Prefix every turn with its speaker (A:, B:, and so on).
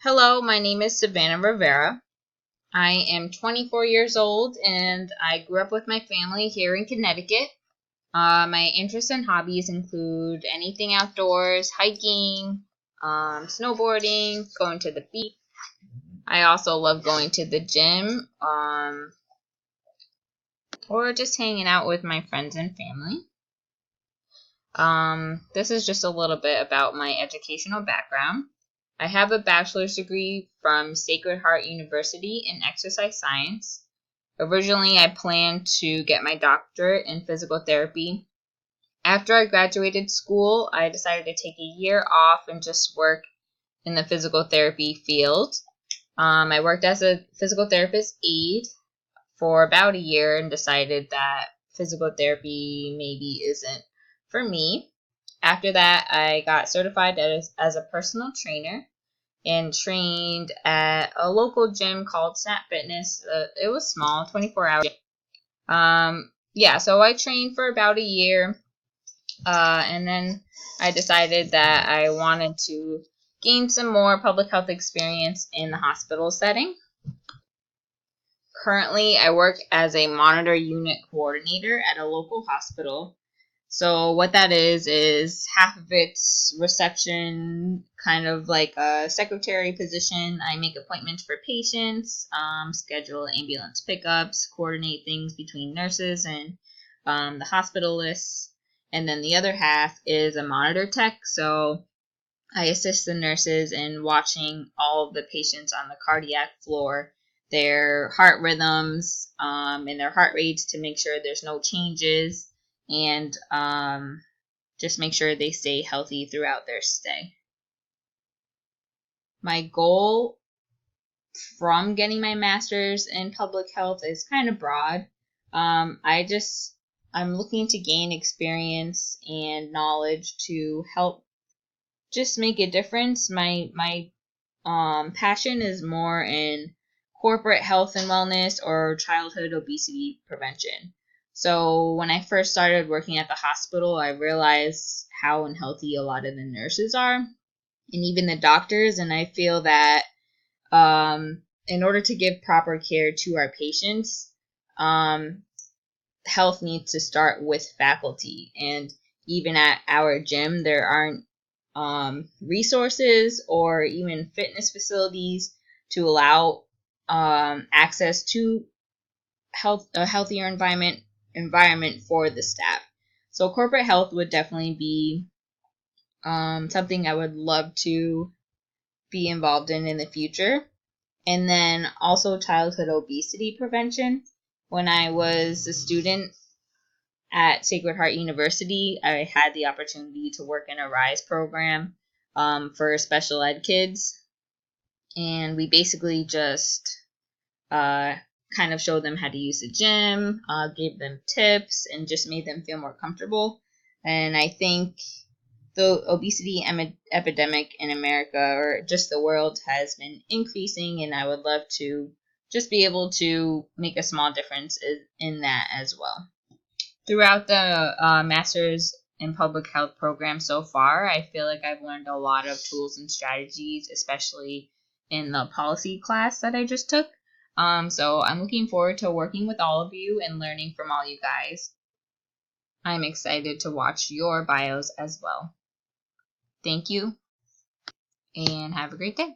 A: Hello, my name is Savannah Rivera. I am 24 years old and I grew up with my family here in Connecticut. My interests and hobbies include anything outdoors, hiking, snowboarding, going to the beach. I also love going to the gym, or just hanging out with my friends and family. This is just a little bit about my educational background. I have a bachelor's degree from Sacred Heart University in exercise science. Originally, I planned to get my doctorate in physical therapy. After I graduated school, I decided to take a year off and just work in the physical therapy field. I worked as a physical therapist aide for about a year and decided that physical therapy maybe isn't for me. After that, I got certified as a personal trainer and trained at a local gym called Snap Fitness. It was small, 24 hours. So I trained for about a year, and then I decided that I wanted to gain some more public health experience in the hospital setting. Currently, I work as a monitor unit coordinator at a local hospital. So what that is half of it's reception, kind of like a secretary position. I make appointments for patients, schedule ambulance pickups, coordinate things between nurses and the hospitalists. And then the other half is a monitor tech. So I assist the nurses in watching all of the patients on the cardiac floor, their heart rhythms, and their heart rates to make sure there's no changes, and just make sure they stay healthy throughout their stay. My goal from getting my master's in public health is kind of broad. I'm looking to gain experience and knowledge to help just make a difference. My passion is more in corporate health and wellness or childhood obesity prevention. So when I first started working at the hospital, I realized how unhealthy a lot of the nurses are and even the doctors. And I feel that in order to give proper care to our patients, health needs to start with faculty. And even at our gym, there aren't resources or even fitness facilities to allow access to a healthier environment for the staff. So corporate health would definitely be something I would love to be involved in the future. And then also childhood obesity prevention. When I was a student at Sacred Heart University, I had the opportunity to work in a RISE program for special ed kids. And we basically just kind of showed them how to use the gym, gave them tips, and just made them feel more comfortable. And I think the obesity epidemic in America, or just the world, has been increasing, and I would love to just be able to make a small difference in that as well. Throughout the Master's in Public Health program so far, I feel like I've learned a lot of tools and strategies, especially in the policy class that I just took. So I'm looking forward to working with all of you and learning from all you guys. I'm excited to watch your bios as well. Thank you, and have a great day.